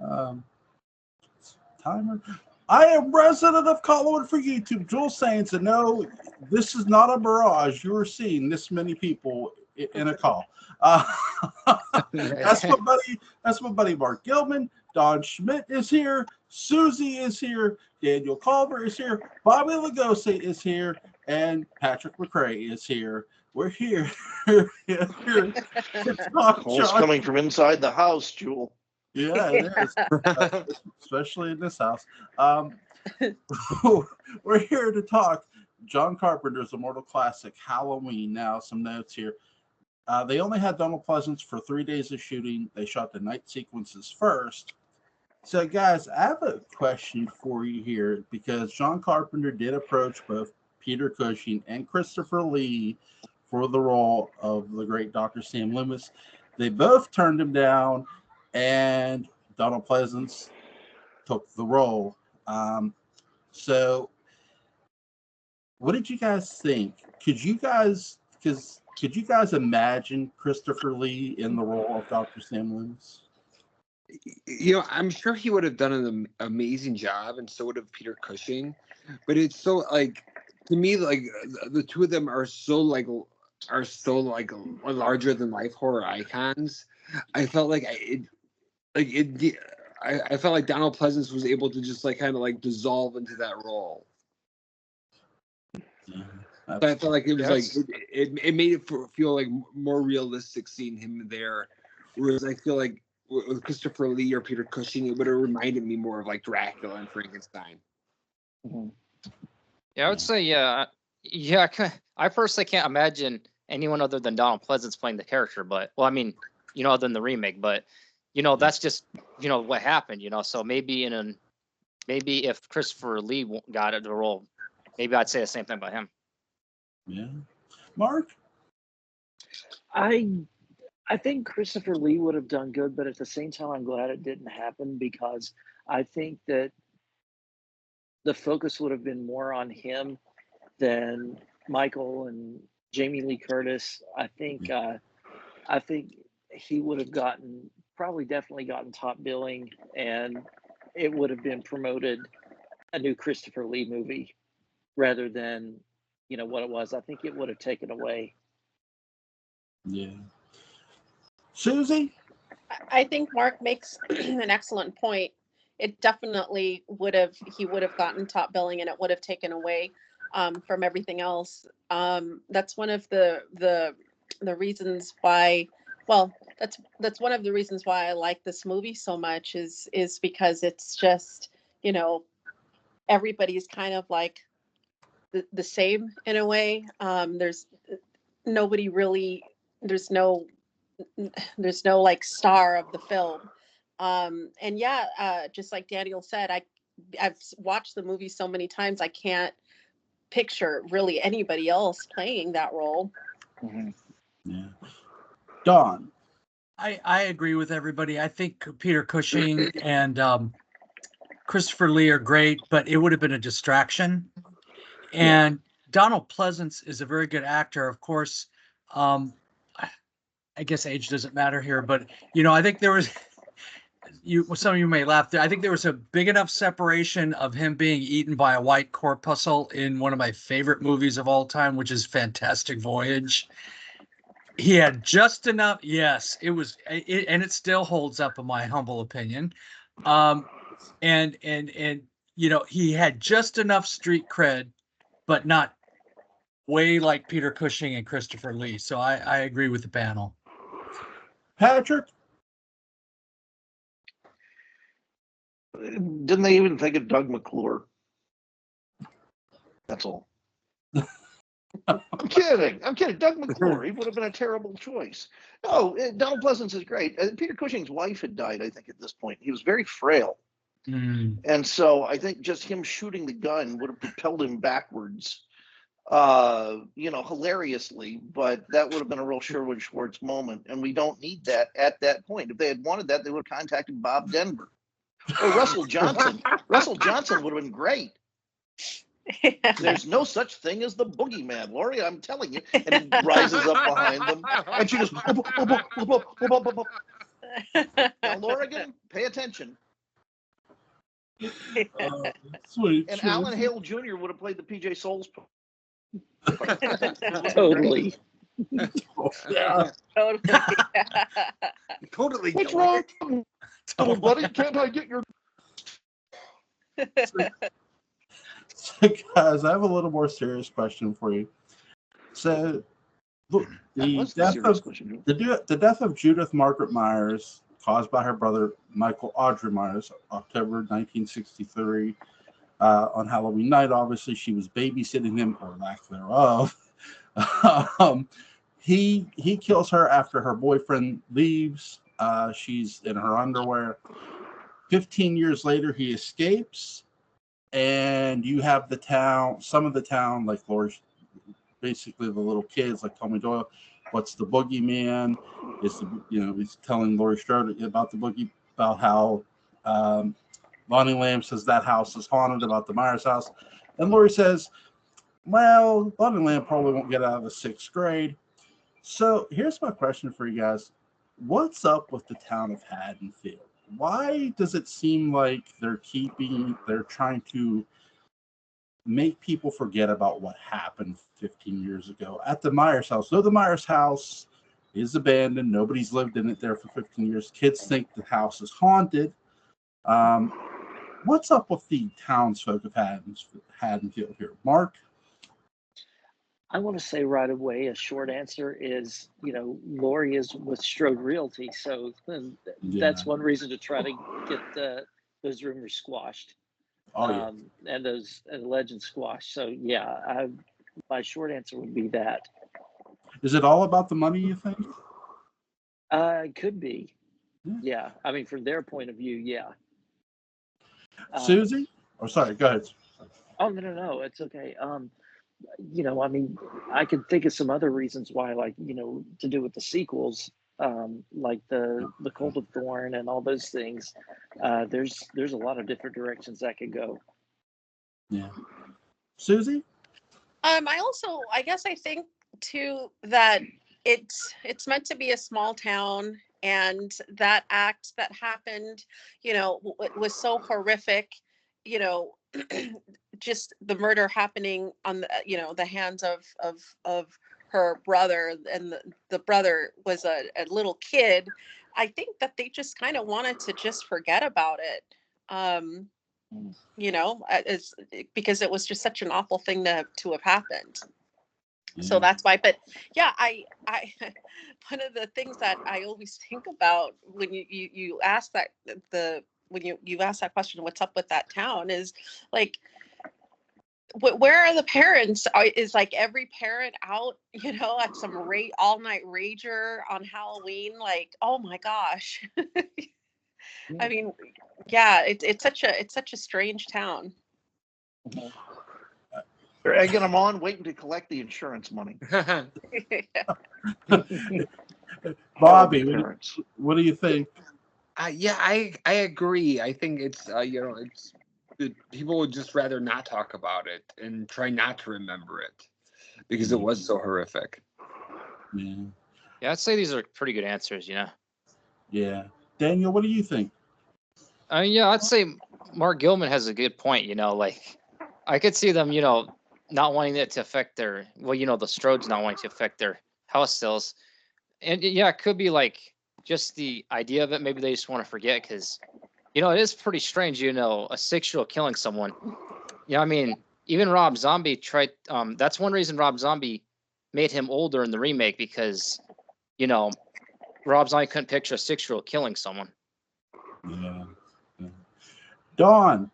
Um, Timer. I am resident of Collinwood for YouTube. Joel saying to no, this is not a mirage. You are seeing this many people in a call. Uh, that's my buddy. That's my buddy Mark Gillman. Don Schmidt is here. Susie is here. Daniel Culver is here. Bobby Lugosi is here, and Patrick McCray is here. We're here, here to talk. Cole's coming from inside the house, Jewel. Yeah, it is, especially in this house. We're here to talk John Carpenter's immortal classic, Halloween. Now, some notes here. They only had Donald Pleasance for 3 days of shooting. They shot the night sequences first. So, guys, I have a question for you here because John Carpenter did approach both Peter Cushing and Christopher Lee for the role of the great Dr. Sam Loomis. They both turned him down, and Donald Pleasance took the role. So, what did you guys think? Could you guys imagine Christopher Lee in the role of Dr. Sam Loomis? I'm sure he would have done an amazing job, and so would have Peter Cushing. But it's so to me, the two of them are so larger than life horror icons. I felt I felt like Donald Pleasance was able to just dissolve into that role. Yeah, so I felt like it was it made it feel more realistic seeing him there. Whereas I feel like with Christopher Lee or Peter Cushing, it would have reminded me more of Dracula and Frankenstein. Mm-hmm. Yeah, I would say yeah. I personally can't imagine anyone other than Donald Pleasance playing the character. But other than the remake, but. That's just, what happened, so maybe if Christopher Lee got the role, maybe I'd say the same thing about him. Yeah. Mark? I think Christopher Lee would have done good, but at the same time, I'm glad it didn't happen because I think that the focus would have been more on him than Michael and Jamie Lee Curtis. I think he would have definitely gotten top billing, and it would have been promoted a new Christopher Lee movie rather than what it was. I think it would have taken away. Yeah. Susie? I think Mark makes an excellent point. It definitely he would have gotten top billing, and it would have taken away from everything else. That's one of the reasons why. Well, that's one of the reasons why I like this movie so much is because it's just, everybody's kind of the same in a way. There's nobody really, there's no star of the film. And just like Daniel said, I've watched the movie so many times, I can't picture really anybody else playing that role. Mm-hmm. Yeah. Dawn. I agree with everybody. I think Peter Cushing and Christopher Lee are great, but it would have been a distraction. And Donald Pleasance is a very good actor. Of course, I guess age doesn't matter here, but I think there was some of you may laugh. I think there was a big enough separation of him being eaten by a white corpuscle in one of my favorite movies of all time, which is Fantastic Voyage. He had just enough. Yes, it was, and it still holds up in my humble opinion. And he had just enough street cred, but not way like Peter Cushing and Christopher Lee. So I agree with the panel. Patrick? Didn't they even think of Doug McClure? That's all. I'm kidding. Doug McClure, he would have been a terrible choice. No, Donald Pleasance is great. Peter Cushing's wife had died, I think, at this point. He was very frail. Mm. And so I think just him shooting the gun would have propelled him backwards, hilariously. But that would have been a real Sherwood Schwartz moment. And we don't need that at that point. If they had wanted that, they would have contacted Bob Denver or Russell Johnson. Russell Johnson would have been great. There's no such thing as the boogeyman, Lori, I'm telling you. And he rises up behind them, and she goes, now, Lorigan, pay attention. Sweet. And Susie. Alan Hale Jr. would have played the PJ Souls. Totally. Yeah. Totally. Totally. What's Dylan. wrong, little buddy? Can't I get your? So, guys, I have a little more serious question for you. So, look, That the was the death serious of question. the death of Judith Margaret Myers, caused by her brother Michael Audrey Myers, October 1963, on Halloween night. Obviously, she was babysitting him, or lack thereof. He kills her after her boyfriend leaves. She's in her underwear. 15 years later, he escapes, and you have the town, some of the town, like Lori, basically the little kids, like Tommy Doyle. What's the boogeyman? He's telling Laurie Strode about the boogie, about how Lonnie Lamb says that house is haunted, about the Myers house, and Laurie says, "Well, Lonnie Lamb probably won't get out of the 6th grade." So here's my question for you guys: what's up with the town of Haddonfield? Why does it seem like they're trying to make people forget about what happened 15 years ago at the Myers house? Though the Myers house is abandoned, nobody's lived in it there for 15 years. Kids think the house is haunted. What's up with the townsfolk of Haddonfield here? Mark? I want to say right away, a short answer is, Lori is with Strode Realty. So that's one reason to try to get those rumors squashed. Oh, yeah. And those legends squashed. So yeah, my short answer would be that. Is it all about the money, you think? It could be. Yeah. I mean, from their point of view, yeah. Susie? Oh, sorry. Go ahead. Oh, no. It's okay. I mean, I could think of some other reasons why, like, to do with the sequels, like the Cult of Thorn and all those things. There's a lot of different directions that could go. Yeah. Susie? I guess I think too that it's meant to be a small town, and that act that happened, was so horrific, just the murder happening on the hands of her brother, and the brother was a little kid. I think that they just kind of wanted to just forget about it. It's because it was just such an awful thing to have happened. So that's why. But yeah, I one of the things that I always think about when you ask that, when you ask that question, what's up with that town, is like, where are the parents? Is like every parent out, at some all night rager on Halloween? Like, oh my gosh. I mean, yeah, it's such a strange town. They're egging them on, waiting to collect the insurance money. Bobby, what do you think? Yeah, I agree. I think it's people would just rather not talk about it and try not to remember it because it was so horrific. Yeah, I'd say these are pretty good answers. Yeah, Daniel, what do you think? Yeah, I'd say Mark Gillman has a good point. Like, I could see them, not wanting it to affect the Strodes not wanting to affect their house sales. And yeah, it could be like just the idea of it. Maybe they just want to forget because, it is pretty strange, a 6-year-old killing someone. I mean, even Rob Zombie tried, that's one reason Rob Zombie made him older in the remake, because, Rob Zombie couldn't picture a 6-year-old killing someone. Yeah. Dawn.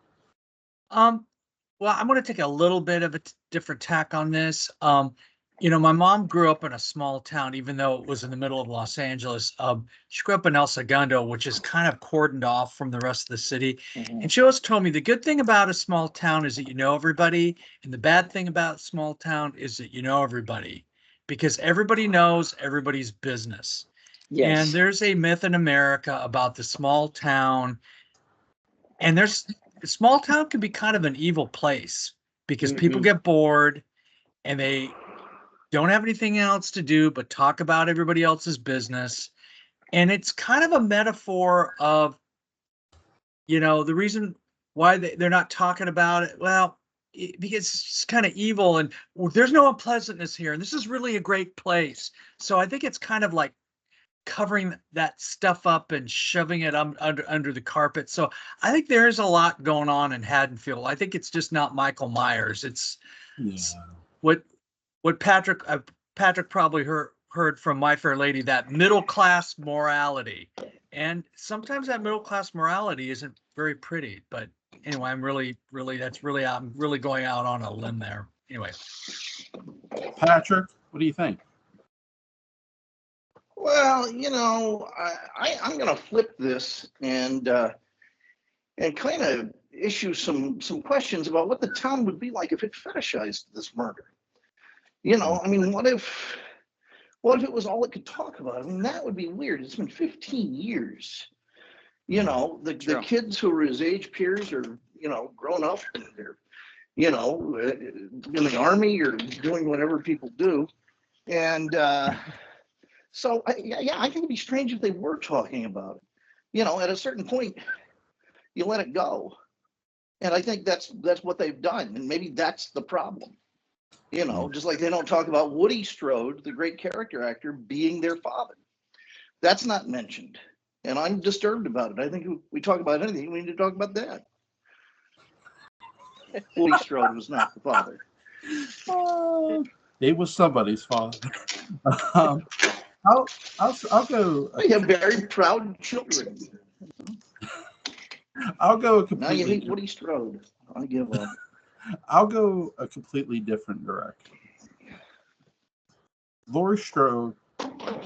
Well, I'm going to take a little bit of a different tack on this. My mom grew up in a small town, even though it was in the middle of Los Angeles. She grew up in El Segundo, which is kind of cordoned off from the rest of the city. Mm-hmm. And she always told me the good thing about a small town is that you know everybody. And the bad thing about a small town is that you know everybody, because everybody knows everybody's business. Yes. And there's a myth in America about the small town. And a small town can be kind of an evil place because people get bored and they don't have anything else to do but talk about everybody else's business. And it's kind of a metaphor of, the reason why they're not talking about it. Well, because it's kind of evil and there's no unpleasantness here. And this is really a great place. So I think it's kind of like covering that stuff up and shoving it under the carpet. So I think there's a lot going on in Haddonfield. I think it's just not Michael Myers. It's what Patrick probably heard from My Fair Lady, that middle class morality. And sometimes that middle class morality isn't very pretty, but anyway, I'm really going out on a limb there. Anyway. Patrick, what do you think? Well, I'm going to flip this and kind of issue some questions about what the town would be like if it fetishized this murder. I mean, what if it was all it could talk about? I mean, that would be weird. It's been 15 years. The kids who were his age peers are, grown up and they're, in the army or doing whatever people do. And so, I think it'd be strange if they were talking about it. At a certain point, you let it go. And I think that's what they've done. And maybe that's the problem. Just like they don't talk about Woody Strode, the great character actor, being their father. That's not mentioned. And I'm disturbed about it. I think if we talk about anything, we need to talk about that. Woody Strode was not the father. He was somebody's father. I'll go. We have very proud children. I'll go. Now you hate Woody Strode. I give up. I'll go a completely different direction. Laurie Strode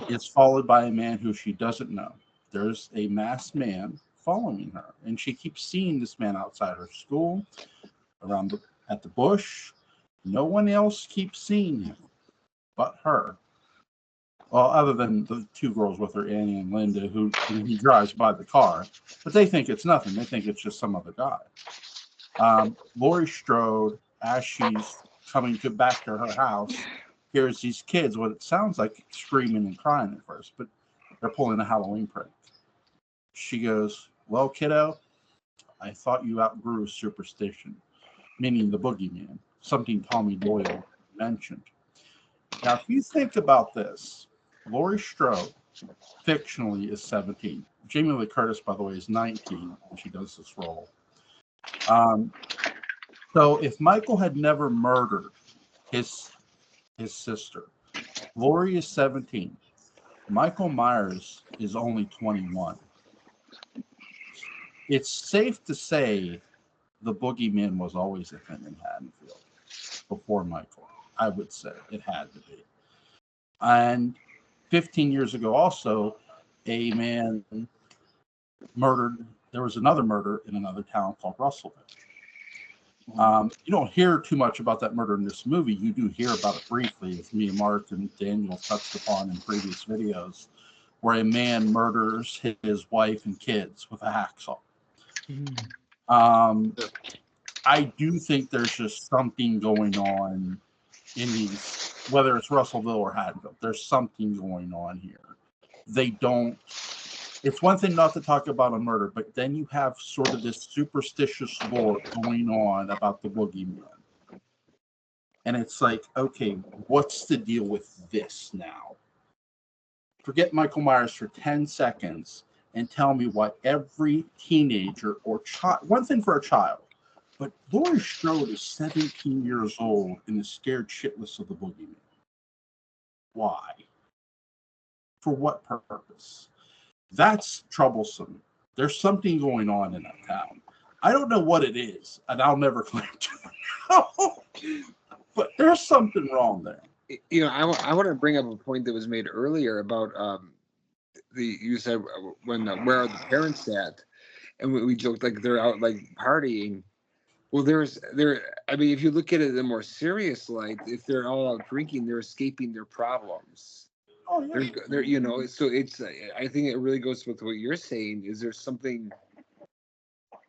is followed by a man who she doesn't know. There's a masked man following her, and she keeps seeing this man outside her school, at the bush. No one else keeps seeing him but her. Well, other than the two girls with her, Annie and Linda, who he drives by the car, but they think it's nothing. They think it's just some other guy. Laurie Strode, as she's coming back to her house, hears these kids, what it sounds like, screaming and crying at first, but they're pulling a Halloween prank. She goes, "Well, kiddo, I thought you outgrew superstition," meaning the boogeyman, something Tommy Doyle mentioned. Now, if you think about this, Laurie Strode, fictionally, is 17. Jamie Lee Curtis, by the way, is 19 when she does this role. So if Michael had never murdered his sister, Laurie is 17. Michael Myers is only 21. It's safe to say the boogeyman was always a thing in Haddonfield before Michael. I would say it had to be. And 15 years ago also, a man murdered. There was another murder in another town called Russellville. You don't hear too much about that murder in this movie. You do hear about it briefly, as me and Mark and Daniel touched upon in previous videos, where a man murders his wife and kids with a hacksaw. I do think there's just something going on in these, whether it's Russellville or Haddonfield, there's something going on here. It's one thing not to talk about a murder, but then you have sort of this superstitious lore going on about the boogeyman. And it's like, okay, what's the deal with this now? Forget Michael Myers for 10 seconds and tell me why every teenager or child, one thing for a child, but Laurie Strode is 17 years old and is scared shitless of the boogeyman. Why? For what purpose? That's troublesome. There's something going on in that town. I don't know what it is, and I'll never claim to know, but there's something wrong there. I want to bring up a point that was made earlier about you said where are the parents at, and we joked like they're out like partying. Well, I mean, if you look at it in a more serious light, if they're all out drinking, they're escaping their problems. Oh, yeah. They're so it's. I think it really goes with what you're saying. Is there something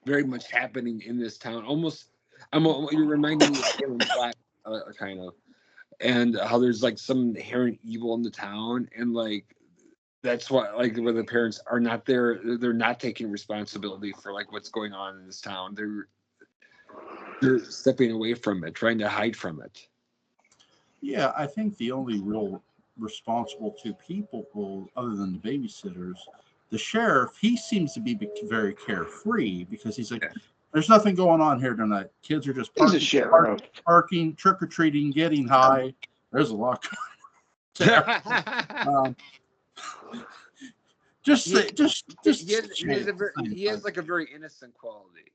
very much happening in this town? Almost, you're reminding me of Salem Black, kind of, and how there's like some inherent evil in the town, and like that's why, like, when the parents are not there, they're not taking responsibility for like what's going on in this town. They're stepping away from it, trying to hide from it. Yeah, I think the only real responsible two people, other than the babysitters, the sheriff, he seems to be very carefree because he's like, there's nothing going on here tonight. Kids are just He's a sheriff. parking, trick or treating, getting high. There's a lot going on. He has like a very innocent quality.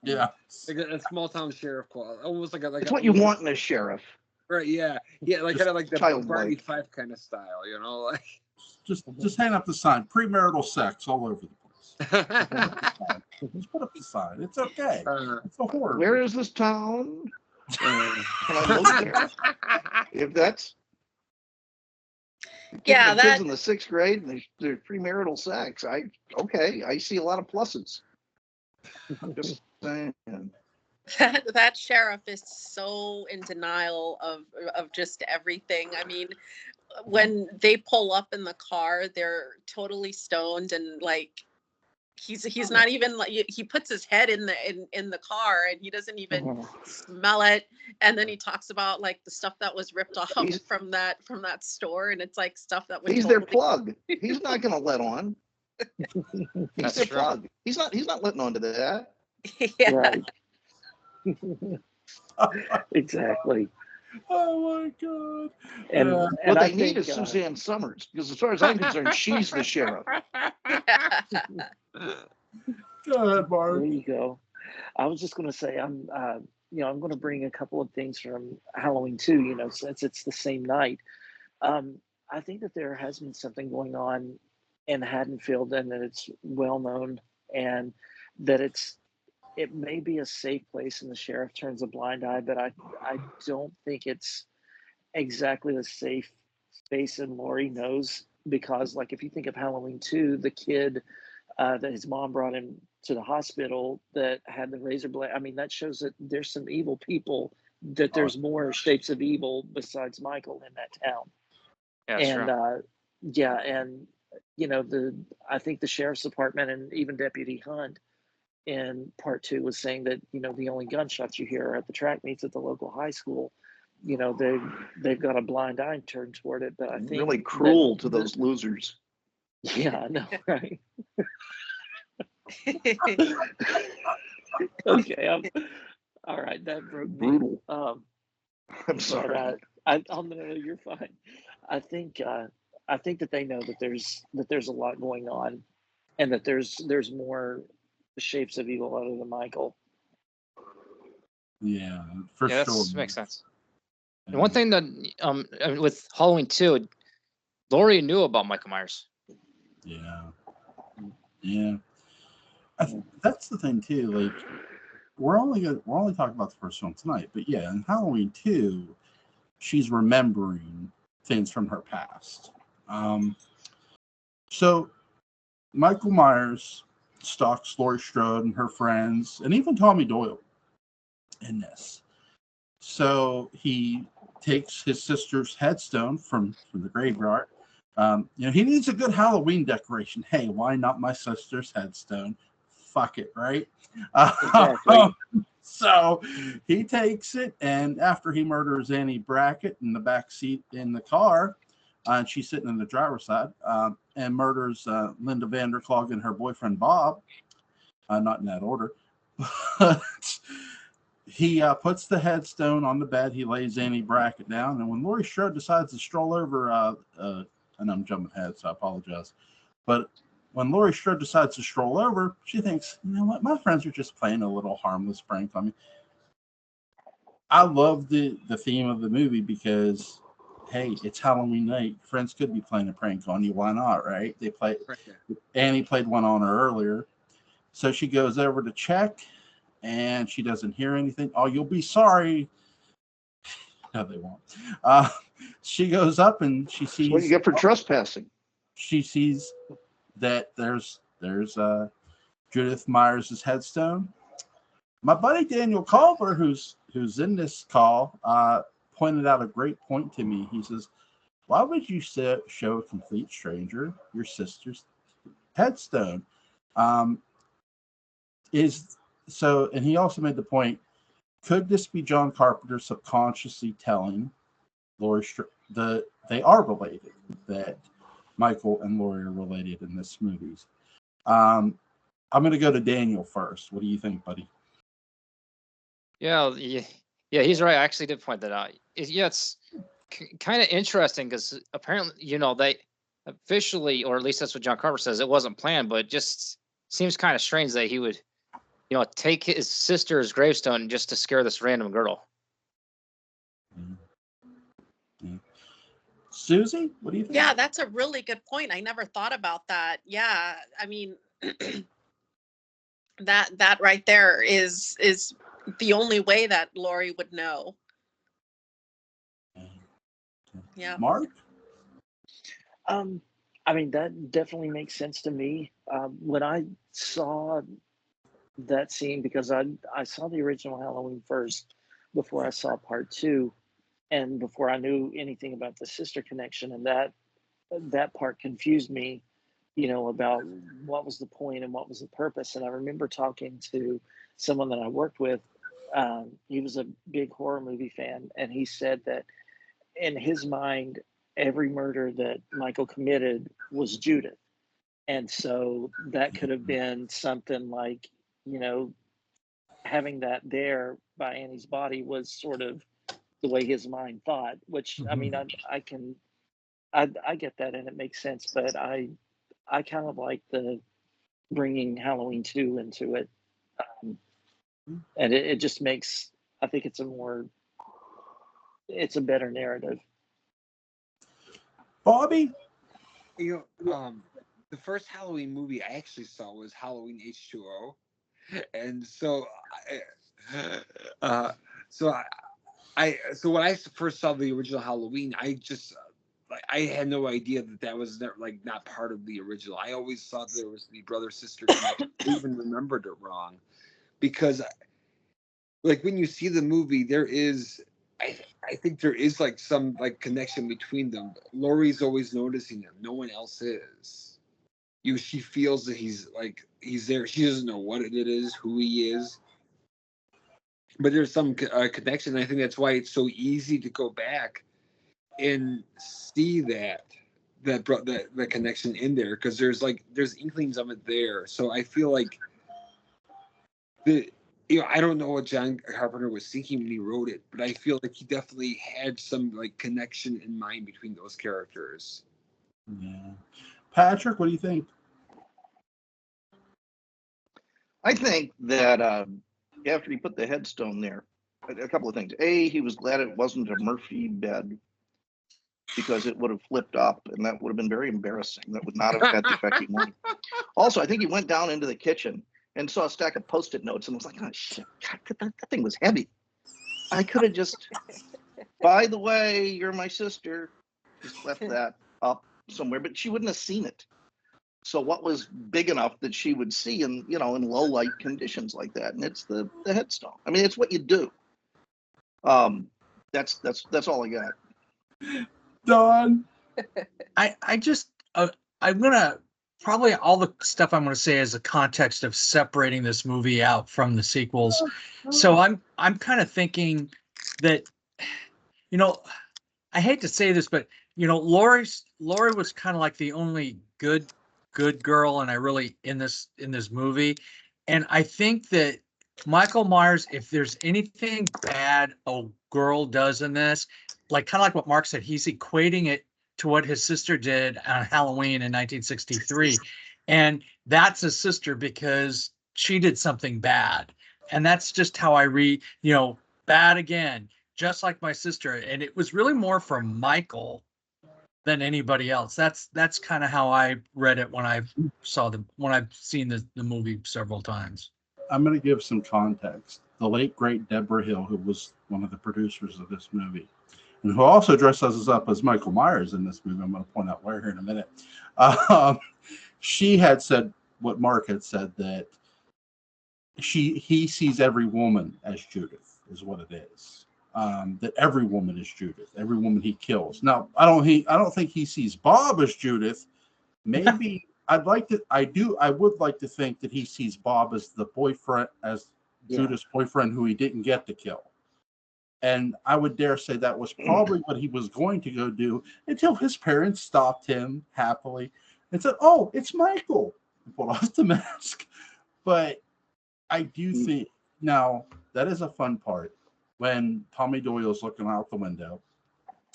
Yeah, like a small town sheriff quality, almost like it's what you want in a sheriff, right? Yeah, like kind of like the Barney Fife kind of style, you know, like just hang up the sign, premarital sex all over the place. Just put up the sign. It's okay. It's a horror. Where is this town? Can I look there? If that's Yeah, kids in the 6th grade and they're premarital sex. I see a lot of pluses. Just saying. That sheriff is so in denial of just everything. I mean, when they pull up in the car, they're totally stoned and like he's not even like, he puts his head in the car and he doesn't even smell it. And then he talks about like the stuff that was ripped off from that store, and it's like stuff that was he's their plug. He's not going to let on. He's their plug. He's not letting on to that. Yeah. Right. Exactly. Oh my God. And what they need is Suzanne Summers, because as far as I'm concerned, she's the sheriff. Go ahead, Mark. There you go. I was just going to say, I'm going to bring a couple of things from Halloween 2, since it's the same night. I think that there has been something going on in Haddonfield, and that it's well known, and that it may be a safe place and the sheriff turns a blind eye, but I don't think it's exactly a safe space, and Lori knows, because like if you think of Halloween 2, the kid that his mom brought him to the hospital that had the razor blade, I mean, that shows that there's some evil people, that there's more shapes of evil besides Michael in that town. Yeah, and I think the sheriff's department and even Deputy Hunt in part 2 was saying that the only gunshots you hear are at the track meets at the local high school. They've got a blind eye turned toward it, but I think really cruel to those losers. Yeah, I know, right? Okay, all right. That broke me. Brutal. I'm sorry. No, you're fine. I think that they know that there's a lot going on, and that there's more shapes of evil other than Michael. Yeah, for sure. That makes sense. And one thing that with Halloween 2, Laurie knew about Michael Myers. Yeah. That's the thing too. Like, we're only talking about the first one tonight, but yeah, in Halloween 2, she's remembering things from her past. So Michael Myers stalks Laurie Strode and her friends, and even Tommy Doyle in this. So he takes his sister's headstone from the graveyard. He needs a good Halloween decoration. Hey, why not my sister's headstone? Fuck it, right? Exactly. So he takes it, and after he murders Annie Brackett in the back seat in the car, and she's sitting in the driver's side, and murders Linda Vanderklog and her boyfriend Bob, not in that order, but he puts the headstone on the bed. He lays Annie Brackett down, and when Laurie Strode decides to stroll over, and I'm jumping ahead, so I apologize, but when Laurie Strode decides to stroll over, she thinks, you know what, my friends are just playing a little harmless prank on me. I love the theme of the movie because, hey, it's Halloween night. Friends could be playing a prank on you. Why not, right? Annie played one on her earlier. So she goes over to check, and she doesn't hear anything. Oh, you'll be sorry. No, they won't. She goes up, and she sees... What do you get for trespassing? She sees that there's Judith Myers' headstone. My buddy Daniel Culver, who's in this call, pointed out a great point to me. He says, Why would you show a complete stranger your sister's headstone? Um, is so, and he also made the point: could this be John Carpenter subconsciously telling Laurie they are related, that Michael and Laurie are related in this movie? I'm going to go to Daniel first. What do you think, buddy? Yeah, he's right. I actually did point that out. It's kind of interesting because apparently, they officially, or at least that's what John Carver says, it wasn't planned, but it just seems kind of strange that he would, take his sister's gravestone just to scare this random girl. Mm-hmm. Susie, what do you think? Yeah, that's a really good point. I never thought about that. Yeah, I mean, that right there is the only way that Laurie would know. Yeah. Mark? I mean, that definitely makes sense to me. When I saw that scene, because I saw the original Halloween first before I saw part 2, and before I knew anything about the sister connection, and that part confused me, about what was the point and what was the purpose. And I remember talking to someone that I worked with. He was a big horror movie fan, and he said that in his mind, every murder that Michael committed was Judith. And so that could have been something like, having that there by Annie's body was sort of the way his mind thought, which, I mean, I get that and it makes sense, but I kind of like the bringing Halloween 2 into it. And it just makes, I think it's a better narrative. Bobby? The first Halloween movie I actually saw was Halloween H2O. And so so when I first saw the original Halloween, I just I had no idea that was not part of the original. I always thought there was the brother sister connection. I even remembered it wrong, because when you see the movie, there is I think there is some connection between them. Laurie's always noticing him. No one else is. She feels that he's there. She doesn't know what it is, who he is, but there's some connection. I think that's why it's so easy to go back and see that connection in there, because there's inklings of it there. So I feel like I don't know what John Carpenter was thinking when he wrote it, but I feel like he definitely had some connection in mind between those characters. Yeah. Patrick, what do you think? I think that after he put the headstone there, a couple of things. A, he was glad it wasn't a Murphy bed, because it would have flipped up, and that would have been very embarrassing. That would not have had the effect he wanted. Also, I think he went down into the kitchen and saw a stack of Post-it notes and was like, oh, shit, God, that thing was heavy. I could have just, by the way, you're my sister, just left that up somewhere, but she wouldn't have seen it. So what was big enough that she would see in low light conditions like that? And it's the headstone. I mean, it's what you do. That's all I got. Don? I just, I'm going to, probably all the stuff I'm going to say is a context of separating this movie out from the sequels. So I'm kind of thinking that, I hate to say this, but, Laurie was kind of like the only good girl, and I really in this movie. And I think that Michael Myers, if there's anything bad a girl does in this, kind of like what Mark said, he's equating it to what his sister did on Halloween in 1963. And that's his sister because she did something bad. And that's just how I read, bad again, just like my sister. And it was really more from Michael than anybody else. That's kind of how I read it when I've seen the movie several times. I'm going to give some context. The late, great Deborah Hill, who was one of the producers of this movie, and who also dresses up as Michael Myers in this movie, I'm going to point out where here in a minute. She had said what Mark had said, that he sees every woman as Judith, is what it is. that every woman is Judith, every woman he kills. Now, I don't think he sees Bob as Judith. Maybe I would like to think that he sees Bob as the boyfriend, as Judith's boyfriend who he didn't get to kill. And I would dare say that was probably what he was going to go do until his parents stopped him happily and said, "Oh, it's Michael," and pulled off the mask. But I do think now that is a fun part. When Tommy Doyle's looking out the window,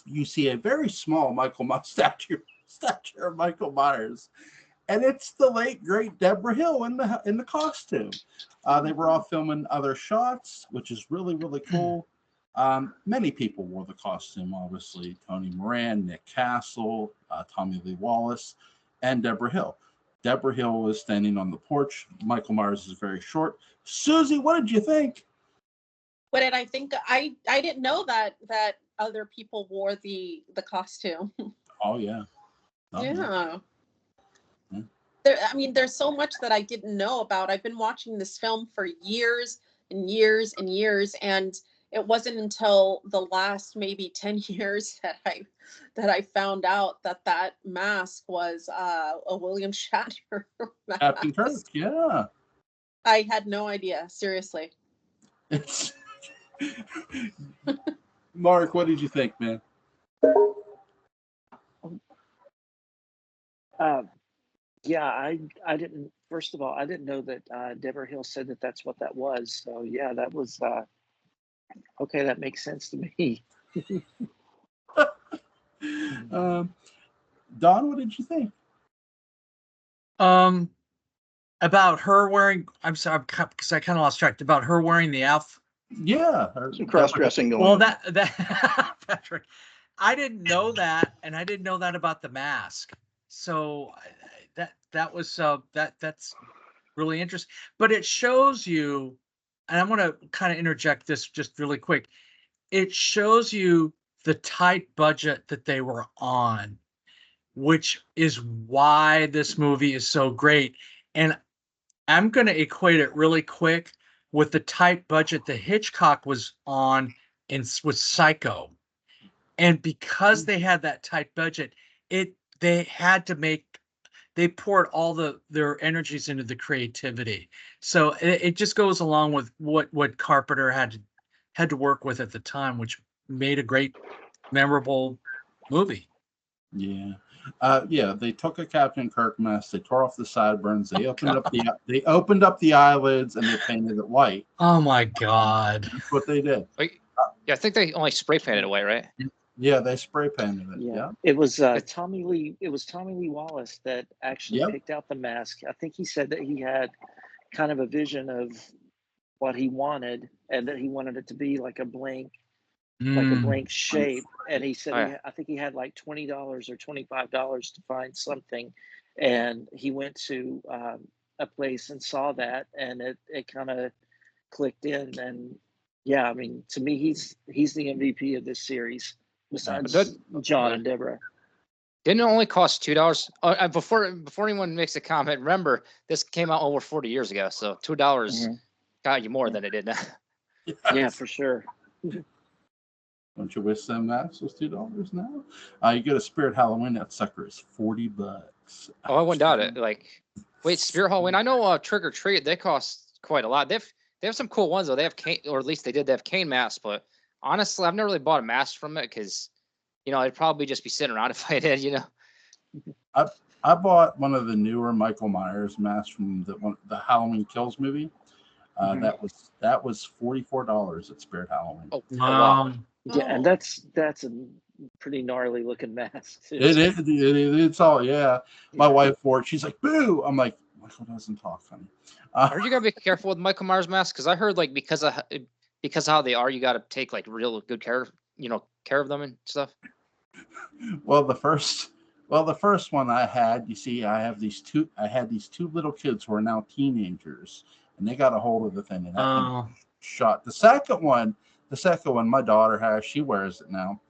you see a very small statue of Michael Myers, and it's the late great Deborah Hill in the costume. They were all filming other shots, which is really, really cool. Many people wore the costume, obviously. Tony Moran, Nick Castle, Tommy Lee Wallace, and Deborah Hill. Deborah Hill was standing on the porch. Michael Myers is very short. Susie, what did you think? What did I think? I didn't know that other people wore the costume. Oh, yeah. Yeah. There's so much that I didn't know about. I've been watching this film for years and years and years, and it wasn't until the last maybe 10 years that I found out that mask was a William Shatner mask. Captain Kirk, yeah. I had no idea, seriously. It's Mark, what did you think, man? I didn't. First of all, I didn't know that Deborah Hill said that that's what that was. So yeah, that was okay. That makes sense to me. Don, what did you think? About her wearing, I'm sorry, because I kind of lost track. About her wearing the outfit. Yeah, some cross-dressing going. Well, on. that Patrick, I didn't know that, and I didn't know that about the mask. So that's really interesting. But it shows you, and I'm going to kind of interject this just really quick. It shows you the tight budget that they were on, which is why this movie is so great. And I'm going to equate it really quick with the tight budget that Hitchcock was on with Psycho. And because they had that tight budget, they poured all their energies into the creativity. So it just goes along with what Carpenter had to work with at the time, which made a great, memorable movie. Yeah. They took a Captain Kirk mask, they tore off the sideburns, they opened up the eyelids, and they painted it white. Oh my God. That's what they did. Yeah, I think they only spray painted it white, right? Yeah, they spray painted it. Yeah. It was Tommy Lee Wallace that actually picked out the mask. I think he said that he had kind of a vision of what he wanted, and that he wanted it to be like a blank shape. And he said, I think he had like $20 or $25 to find something. And he went to a place and saw that, and it kind of clicked in. And yeah, I mean, to me, he's the MVP of this series, besides John and Deborah. Didn't it only cost $2? Before anyone makes a comment, remember, this came out over 40 years ago. So $2 got you more than it did now. Yes. Yeah, for sure. Don't you wish them masks was $2 now? You go to Spirit Halloween, that sucker is $40. Oh, I wouldn't doubt it. Wait, Spirit Halloween. I know Trick or Treat, they cost quite a lot. They have some cool ones though. They have cane, or at least they have cane masks. But honestly, I've never really bought a mask from it because, it'd probably just be sitting around if I did. I bought one of the newer Michael Myers masks from the Halloween Kills movie. That was $44 at Spirit Halloween. Oh, wow. Yeah, and that's a pretty gnarly looking mask. It is. It's all, yeah. My wife wore it. She's like, "Boo!" I'm like, Michael doesn't talk, honey. I heard you gotta be careful with Michael Myers masks because I heard because of how they are, you gotta take real good care of them and stuff. Well, the first one I had, you see, I had these two little kids who are now teenagers, and they got a hold of the thing and that thing shot. The second one, my daughter has, she wears it now.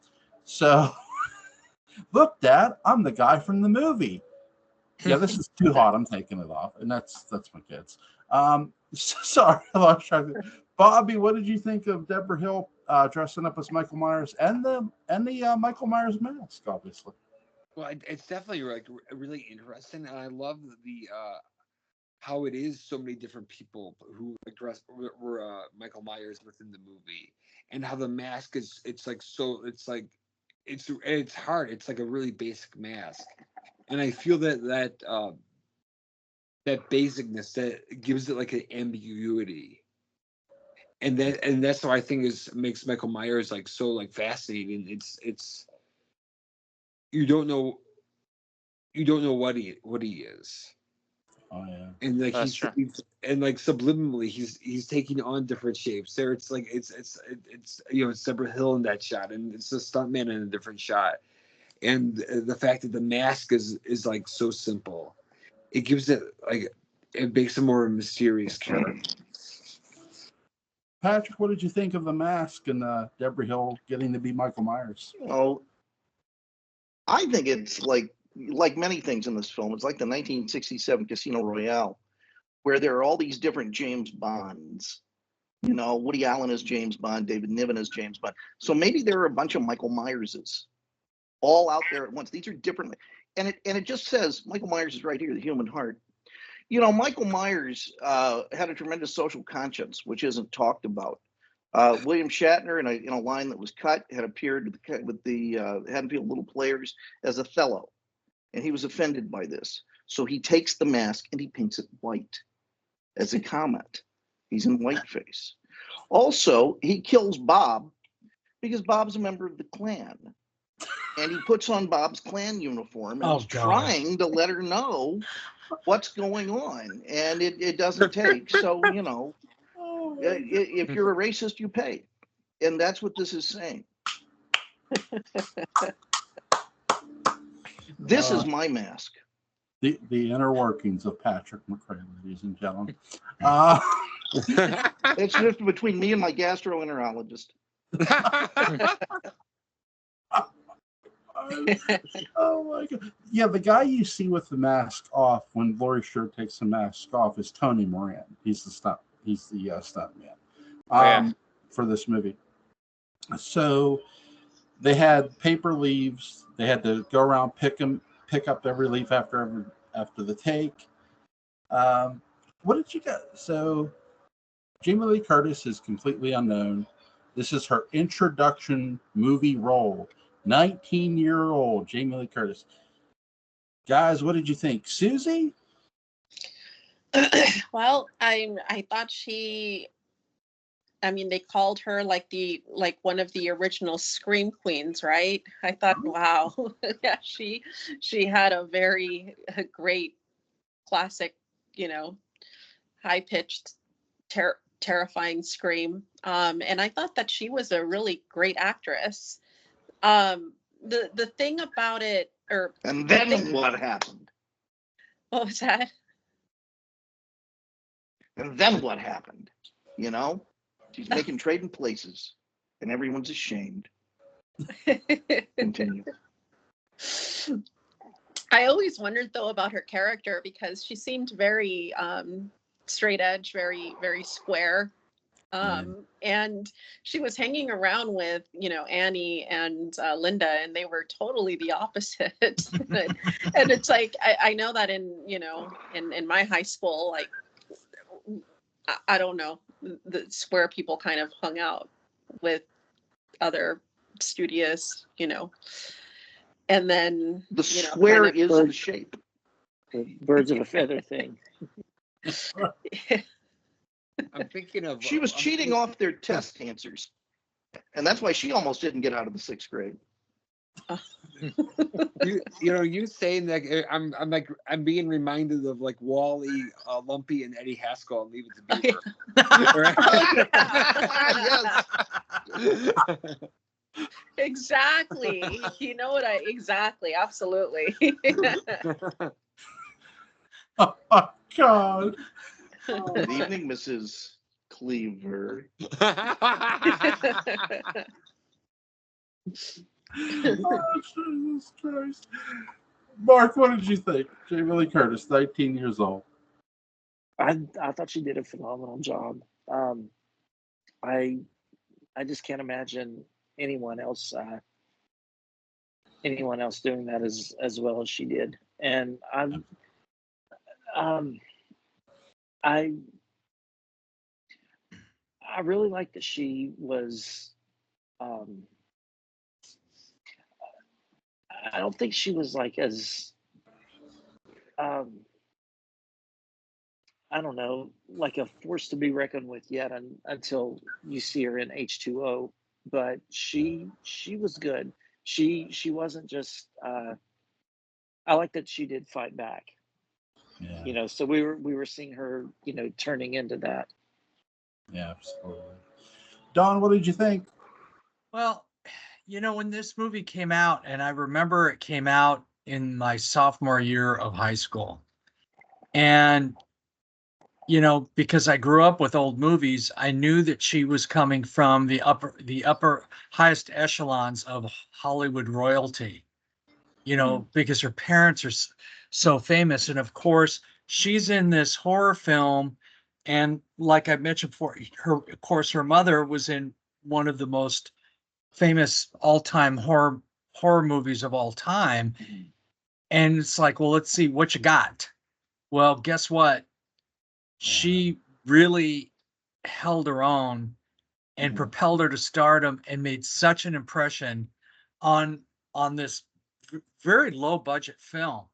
So, look, Dad, I'm the guy from the movie. Yeah, this is too hot. I'm taking it off, and that's my kids. Sorry, I lost track. Bobby, what did you think of Deborah Hill dressing up as Michael Myers and the Michael Myers mask, obviously. Well, it's definitely like really interesting, and I love the how it is so many different people who were Michael Myers within the movie, and how the mask is it's hard. It's like a really basic mask, and I feel that basicness that gives it like an ambiguity, and that's what I think makes Michael Myers like so like fascinating. It's you don't know what he is. Oh yeah. And like That's true. and like subliminally he's taking on different shapes. There it's Deborah Hill in that shot, and it's a stuntman in a different shot. And the fact that the mask is like so simple, it gives it like it makes him more a mysterious character. Patrick, what did you think of the mask and Deborah Hill getting to be Michael Myers? Oh, I think it's like many things in this film. It's like the 1967 Casino Royale, where there are all these different James Bonds. You know, Woody Allen is James Bond, David Niven is James Bond. So maybe there are a bunch of Michael Myerses all out there at once. These are different, and it just says Michael Myers is right here, the human heart. You know, Michael Myers had a tremendous social conscience, which isn't talked about. William Shatner, in a line that was cut, had appeared with the Haddonfield Little Players as Othello, and he was offended by this. So he takes the mask and he paints it white as a comment. He's in whiteface. Also, he kills Bob because Bob's a member of the Klan. And he puts on Bob's Klan uniform and is trying to let her know what's going on. And it doesn't take. So, you know, if you're a racist, you pay. And that's what this is saying. This is my mask. The inner workings of Patrick McCray, ladies and gentlemen. It's just between me and my gastroenterologist. Oh my God. Yeah, the guy you see with the mask off when Laurie Strode takes the mask off is Tony Moran. He's the stunt man for this movie. So they had paper leaves. They had to go around pick up every leaf after the take. What did you get? So Jamie Lee Curtis is completely unknown. This is her introduction movie role. 19-year-old Jamie Lee Curtis. Guys, what did you think? Susie? Well, I thought they called her like one of the original Scream Queens, right? I thought, wow. Yeah, she had a great classic, high-pitched, terrifying scream. And I thought that she was a really great actress. The thing about it, and then what happened? What was that? And then what happened? You know, she's making trading places, and everyone's ashamed. Continue. I always wondered though about her character because she seemed very straight edge, very very square. And she was hanging around with, Annie and Linda, and they were totally the opposite. And it's like, I know that in my high school, like, I don't know, that's where people kind of hung out with other studious, and then the square is the shape. The birds of a feather thing. I'm thinking of. She was cheating off their test answers, and that's why she almost didn't get out of the 6th grade. You saying that I'm being reminded of like Wally, Lumpy, and Eddie Haskell and Leave It to Beaver. Yes. Exactly. Exactly. Absolutely. Oh my God. Good evening, Mrs. Cleaver. Oh, Jesus Christ. Mark, what did you think? Jamie Lee Curtis, 19 years old. I thought she did a phenomenal job. I I just can't imagine anyone else doing that as well as she did. And I really like that she was. I don't think she was like as I don't know, like a force to be reckoned with yet until you see her in H2O. But she was good. She wasn't just. I like that she did fight back. Yeah. You know, so we were seeing her, you know, turning into that. Yeah, absolutely. Don, what did you think? Well, you know, when this movie came out, and I remember it came out in my sophomore year of high school, and you know, because I grew up with old movies, I knew that she was coming from the upper highest echelons of Hollywood royalty, you know, because her parents are so famous. And of course, she's in this horror film. And like I mentioned before, of course, her mother was in one of the most famous all-time horror movies of all time. And it's like, well, let's see what you got. Well, guess what? She really held her own and propelled her to stardom and made such an impression on this very low budget film.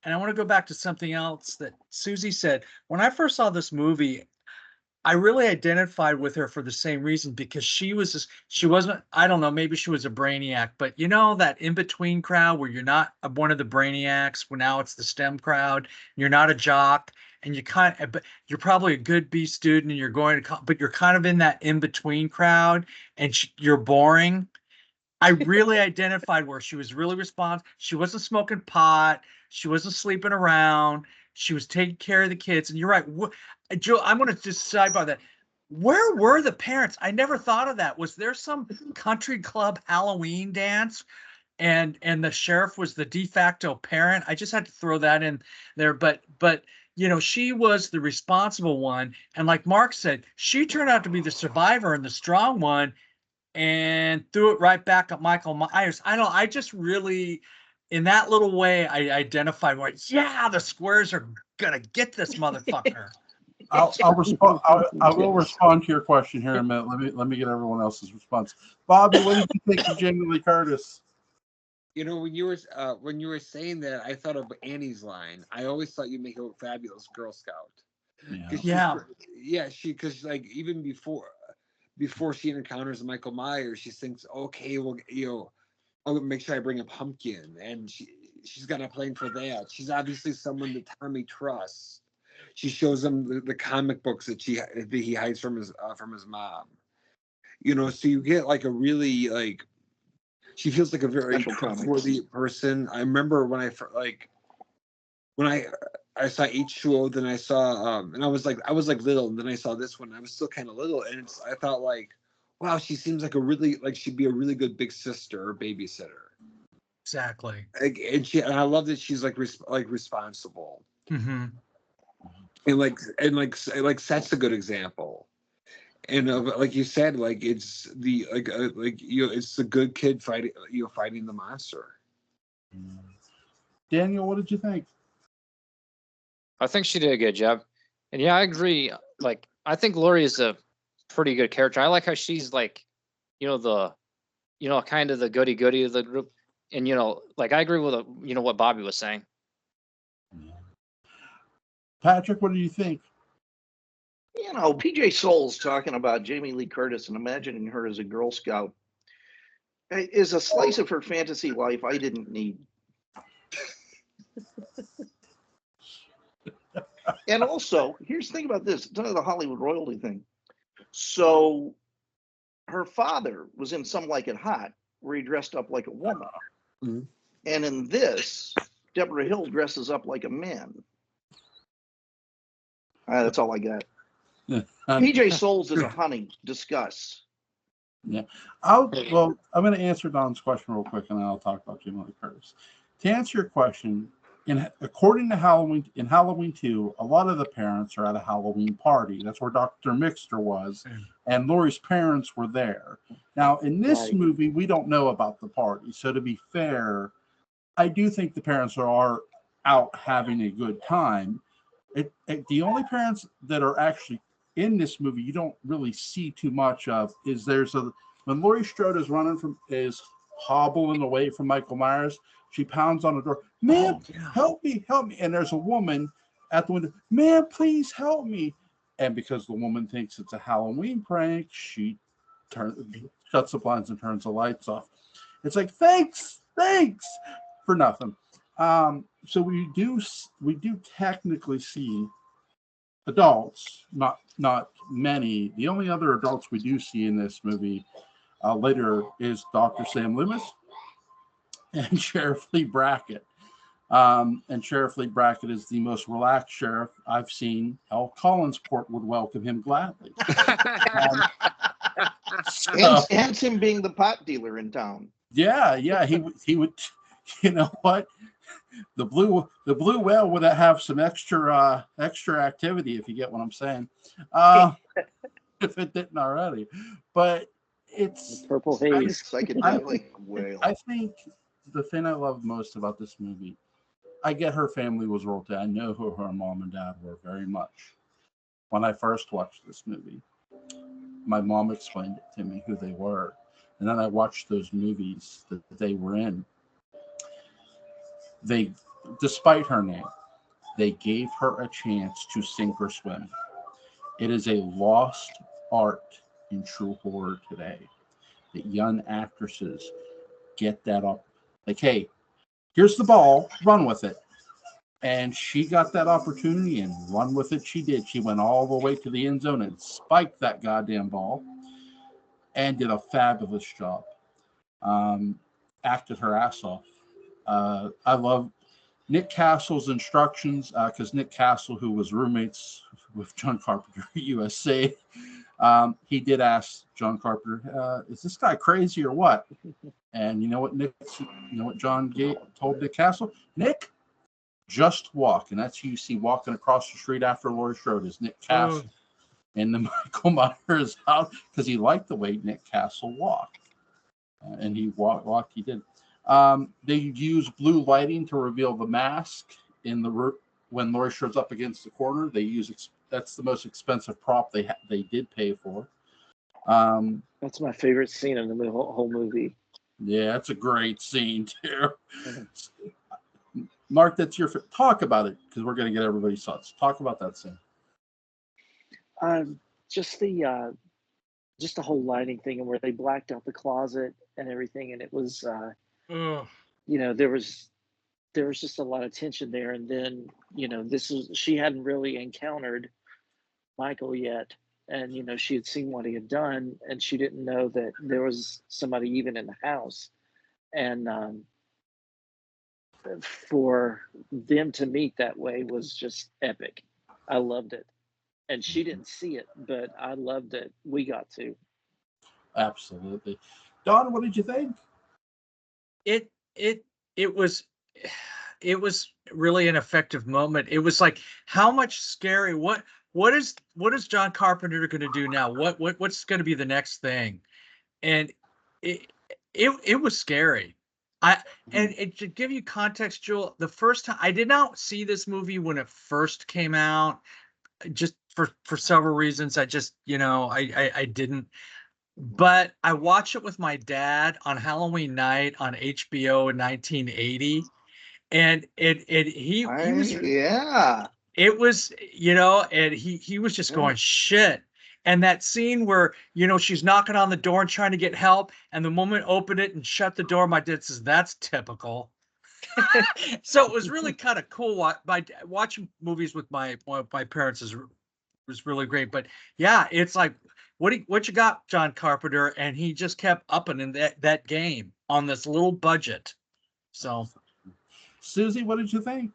And I want to go back to something else that Susie said. When I first saw this movie, I really identified with her for the same reason, because she wasn't, I don't know, maybe she was a brainiac, but you know, that in between crowd where you're not one of the brainiacs, where now it's the STEM crowd, you're not a jock, and but you're probably a good B student and you're going to, but you're kind of in that in between crowd, and you're boring. I really identified where she was really responsive. She wasn't smoking pot. She wasn't sleeping around. She was taking care of the kids. And you're right, Joe. I'm going to just sidebar that. Where were the parents? I never thought of that. Was there some country club Halloween dance, and the sheriff was the de facto parent? I just had to throw that in there. But you know, she was the responsible one, and like Mark said, she turned out to be the survivor and the strong one, and threw it right back at Michael Myers. I just really, in that little way, I identified where, yeah, the squares are gonna get this motherfucker. I'll respond. I will respond to your question here in a minute. Let me get everyone else's response. Bobby, what did you think of Jamie Lee Curtis? You know, when you were saying that, I thought of Annie's line. I always thought you make a fabulous Girl Scout. Yeah. Because like even before she encounters Michael Myers, she thinks, okay, well, you know, I'll make sure I bring a pumpkin, and she's got a plan for that. She's obviously someone that Tommy trusts. She shows him the comic books that he hides from his mom. You know, so you get like a really like, she feels like a very trustworthy person. I remember when I saw H2O, then I saw and I was like little, and then I saw this one. I was still kind of little, and I thought like, wow, she seems like she'd be a really good big sister or babysitter. Exactly. And I love that she's like responsible. Mm-hmm. And like sets a good example. And like you said, like it's the it's the good kid fighting the monster. Daniel, what did you think? I think she did a good job. And yeah, I agree. Like, I think Lori is a pretty good character. I like how she's like, you know, kind of the goody of the group. And, you know, like I agree with, you know, what Bobby was saying. Patrick, what do you think? You know, PJ Souls talking about Jamie Lee Curtis and imagining her as a Girl Scout is a slice of her fantasy life I didn't need. And also, here's the thing about this. It's the Hollywood royalty thing. So her father was in Some Like It Hot, where he dressed up like a woman. Mm-hmm. And in this, Deborah Hill dresses up like a man. That's all I got. PJ Souls is a honey. Discuss. Yeah. I'm going to answer Don's question real quick, and then I'll talk about Jamie Lee Curtis. To answer your question, according to Halloween 2, a lot of the parents are at a Halloween party. That's where Dr. Mixter was, and Laurie's parents were there. Now, in this movie, we don't know about the party. So to be fair, I do think the parents are out having a good time. The only parents that are actually in this movie you don't really see too much of is when Laurie Strode is hobbling away from Michael Myers, she pounds on the door, "Ma'am, help me. And there's a woman at the window, "Ma'am, please help me." And because the woman thinks it's a Halloween prank, she shuts the blinds and turns the lights off. It's like, thanks for nothing. So we do technically see adults, not many. The only other adults we do see in this movie later is Dr. Sam Loomis and Sheriff Lee Brackett. And Sheriff Lee Brackett is the most relaxed sheriff I've seen. Hell, Collinsport would welcome him gladly. And him being the pot dealer in town. Yeah, he would. You know what? The blue whale would have some extra activity, if you get what I'm saying. If it didn't already, but it's The purple haze. Psychedelic whale. I think the thing I love most about this movie, I get her family was royalty. I know who her mom and dad were very much. When I first watched this movie, my mom explained it to me who they were, and then I watched those movies that they were in. Despite her name, they gave her a chance to sink or swim. It is a lost art in true horror today that young actresses get that up. Like, hey, here's the ball, run with it. And she got that opportunity and run with it. She did. She went all the way to the end zone and spiked that goddamn ball and did a fabulous job. Acted her ass off. I love Nick Castle's instructions because Nick Castle, who was roommates with John Carpenter at USC, he did ask John Carpenter, "Is this guy crazy or what?" And you know what John told Nick Castle? "Nick, just walk." And that's who you see walking across the street after Laurie Strode is Nick Castle in the Michael Myers house because he liked the way Nick Castle walked, and he walked. He did. They use blue lighting to reveal the mask when Laurie Strode's up against the corner. That's the most expensive prop they did pay for. That's my favorite scene in the whole movie. Yeah, it's a great scene too. Mark, that's your talk about it because we're going to get everybody's thoughts. Talk about that scene. Just the whole lighting thing and where they blacked out the closet and everything, and it was. There was just a lot of tension there, and then she hadn't really encountered Michael yet, and she had seen what he had done, and she didn't know that there was somebody even in the house, and for them to meet that way was just epic. I loved it, and she didn't see it, but I loved it. We got to. Absolutely. Don, what did you think? It was really an effective moment. It was like, how much scary, what is John Carpenter going to do now? What's going to be the next thing? And it was scary. And to give you context, Joel, the first time I did not see this movie when it first came out, just for several reasons. I just, I didn't. But I watched it with my dad on Halloween night on HBO in 1980, and he was it was and he was just going shit. And that scene where she's knocking on the door and trying to get help, and the moment opened it and shut the door, my dad says that's typical. So it was really kind of cool. Watching movies with my parents was really great. But yeah, it's like, what you got, John Carpenter? And he just kept upping in that game on this little budget. So, Susie, what did you think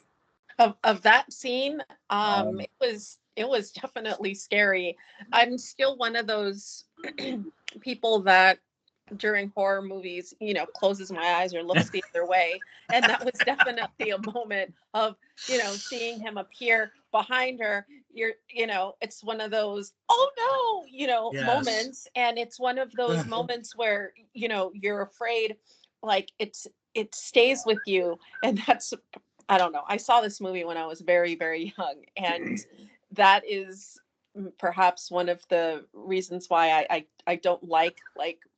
of that scene? It was definitely scary. I'm still one of those people that during horror movies, closes my eyes or looks the other way. And that was definitely a moment of, seeing him appear behind her. It's one of those, oh no, Yes. moments. And it's one of those moments where, you're afraid, like it stays with you. And that's, I don't know. I saw this movie when I was very, very young. And that is perhaps one of the reasons why I don't like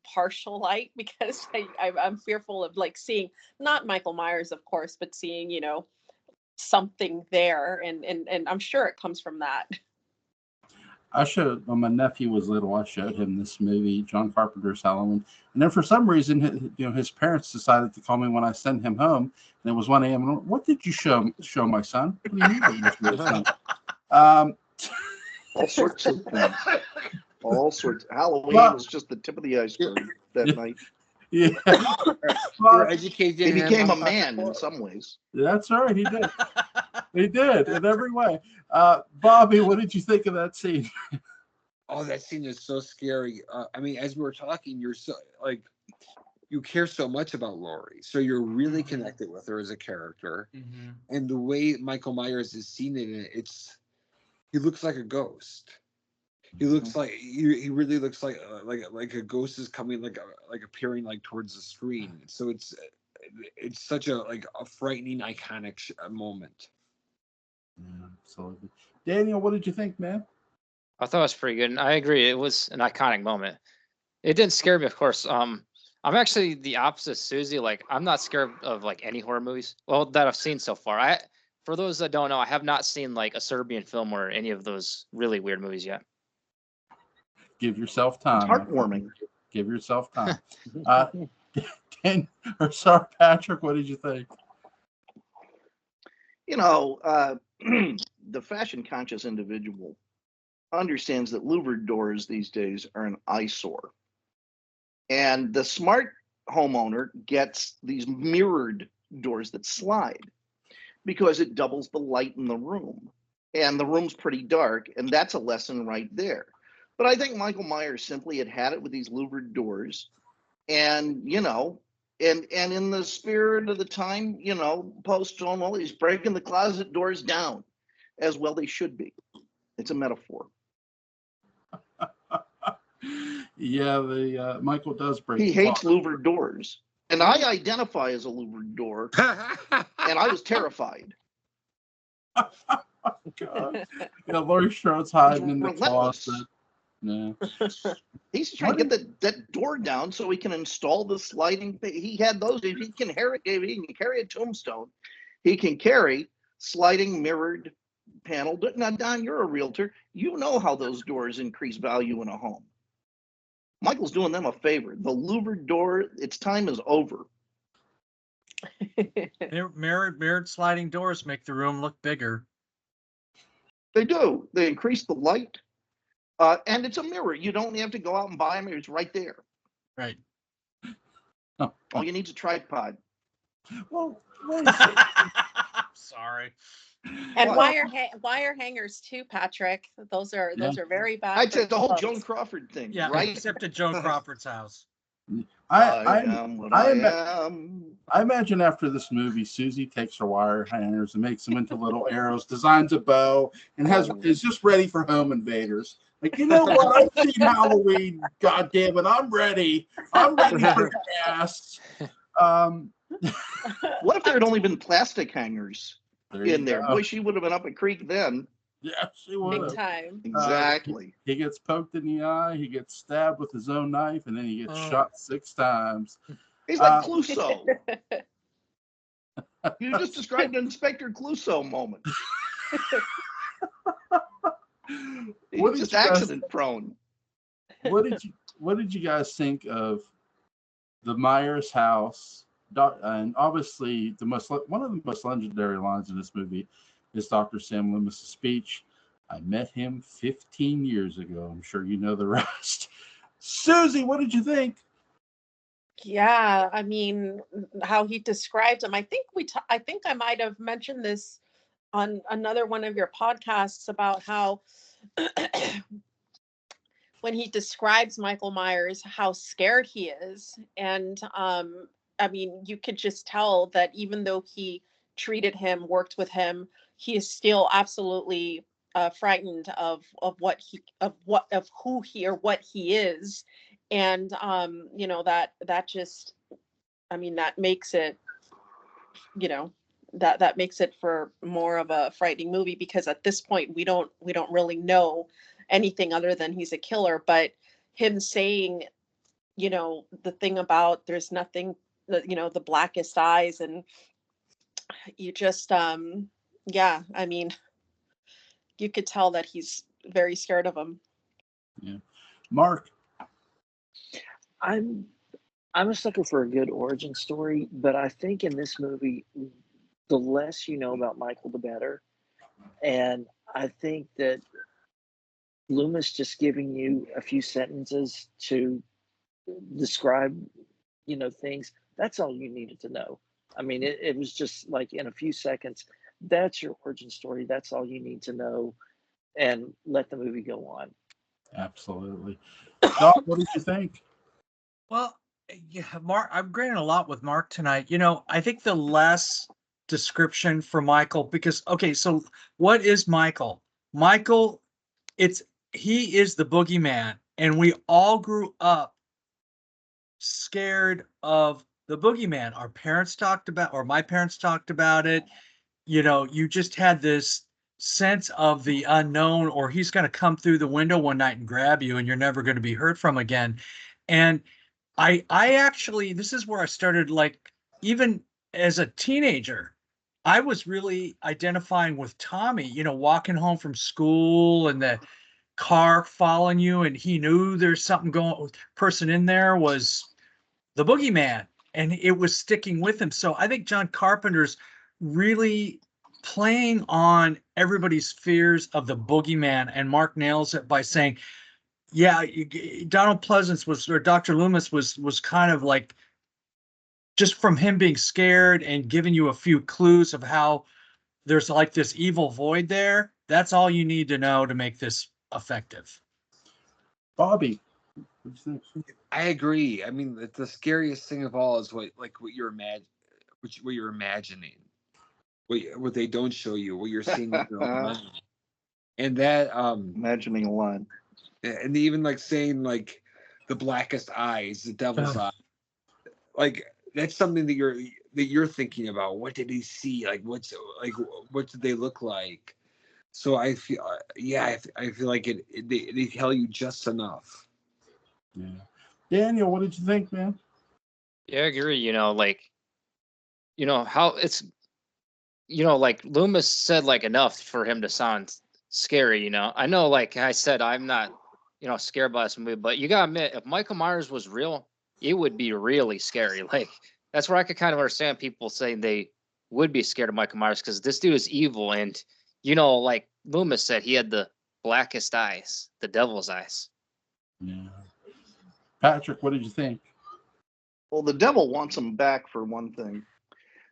partial light, because I'm fearful of like seeing, not Michael Myers, of course, but seeing, something there. And I'm sure it comes from that. When my nephew was little, I showed him this movie, John Carpenter's Halloween. And then for some reason, his parents decided to call me when I sent him home. And it was 1 a.m. What did you show my son? What do you mean what you showed my son? All sorts of things. All sorts. Halloween was just the tip of the iceberg that night. Yeah. We're educated. He became a man in some ways. That's right. He did. He did in every way. Bobby, what did you think of that scene? Oh, that scene is so scary. I mean, as we were talking, you're so you care so much about Laurie, so you're really connected with her as a character. Mm-hmm. And the way Michael Myers is seen in it, he looks like a ghost. He looks like he really looks like a ghost is coming like appearing like towards the screen. So it's such a frightening, iconic moment. Yeah, absolutely. Daniel, what did you think, man? I thought it was pretty good, and I agree. It was an iconic moment. It didn't scare me, of course. I'm actually the opposite of Susie. Like, I'm not scared of like any horror movies. Well, that I've seen so far. For those that don't know, I have not seen like a Serbian film or any of those really weird movies yet. Give yourself time. It's heartwarming. Give yourself time. Patrick, what did you think? The fashion conscious individual understands that louvered doors these days are an eyesore. And the smart homeowner gets these mirrored doors that slide because it doubles the light in the room. And the room's pretty dark, and that's a lesson right there. But I think Michael Myers simply had it with these louvered doors. And, and in the spirit of the time, post Stonewall, he's breaking the closet doors down, as well they should be. It's a metaphor. Yeah, Michael does break. He hates louvered doors, and I identify as a louvered door, and I was terrified. God. Yeah, Laurie Strode's hiding in the closet. Yeah. He's trying to get that door down so he can install the sliding. He had those. If he can carry a tombstone, he can carry sliding mirrored panel. Now, Don, you're a realtor. You know how those doors increase value in a home. Michael's doing them a favor. The louvered door, its time is over. Mirrored sliding doors make the room look bigger. They do. They increase the light. And it's a mirror. You don't have to go out and buy them. It's right there. Right. All you need is a tripod. Well, sorry. And wire hangers too, Patrick. Those are very bad. I'd say the whole Joan Crawford thing. Yeah, right? Except at Joan Crawford's house. I imagine after this movie, Susie takes her wire hangers and makes them into little arrows, designs a bow, and is just ready for home invaders. Like, you know what? I've seen Halloween. God damn it, I'm ready. I'm ready for gas. What if there had only been plastic hangers in there? Boy, she would have been up a creek then. Yeah, she would. Big time. Exactly. He gets poked in the eye. He gets stabbed with his own knife, and then he gets shot 6 times. He's like Clouseau. You just described an Inspector Clouseau moment. He's just accident prone. What did you guys think of the Myers house? And obviously, one of the most legendary lines in this movie is Dr. Sam Loomis' speech. I met him 15 years ago. I'm sure you know the rest. Susie, what did you think? Yeah, I mean, how he described him. I think I might have mentioned this on another one of your podcasts about how when he describes Michael Myers, how scared he is. And I mean, you could just tell that even though he treated him, worked with him, he is still absolutely frightened of who he or what he is. And you know, that just, I mean, that makes it, you know, that makes it for more of a frightening movie, because at this point we don't really know anything other than he's a killer. But him saying, you know, the thing about there's nothing, you know, the blackest eyes, and you just yeah, I mean, you could tell that he's very scared of him. Yeah. Mark. I'm a sucker for a good origin story, but I think in this movie, the less you know about Michael, the better. And I think that Loomis just giving you a few sentences to describe, you know, things, that's all you needed to know. I mean, it was just like in a few seconds, that's your origin story. That's all you need to know, and let the movie go on. Absolutely. Doc, what did you think? Well, yeah, Mark, I'm agreeing a lot with Mark tonight. You know, I think the less description for Michael, because, okay, so what is Michael? Michael, he is the boogeyman, and we all grew up scared of the boogeyman. Our parents talked about, or my parents talked about it. You know, you just had this sense of the unknown, or he's going to come through the window one night and grab you, and you're never going to be heard from again. And I actually, this is where I started, like, even as a teenager, I was really identifying with Tommy, you know, walking home from school and the car following you, and he knew there's something person in there was the boogeyman, and it was sticking with him. So I think John Carpenter's really playing on everybody's fears of the boogeyman, and Mark nails it by saying, yeah, Donald Pleasance was, or Dr. Loomis was kind of like, just from him being scared and giving you a few clues of how there's like this evil void there. That's all you need to know to make this effective. Bobby. I agree. I mean, the scariest thing of all is what you're imagining, what they don't show you, what you're seeing with your own mind. And that Imagining a line. And even like saying like the blackest eyes, the devil's eye, like that's something that you're thinking about. What did he see? Like what did they look like? So I feel I feel like they tell you just enough. Yeah. Daniel, what did you think, man? Yeah, I agree. You know, like, you know how it's, you know, like Loomis said like enough for him to sound scary. You know, I know, like I said, I'm not, you know, scared by this movie, but you gotta admit, if Michael Myers was real, it would be really scary. Like, that's where I could kind of understand people saying they would be scared of Michael Myers, because this dude is evil. And, you know, like Loomis said, he had the blackest eyes, the devil's eyes. Yeah. Patrick, what did you think? Well, the devil wants him back, for one thing.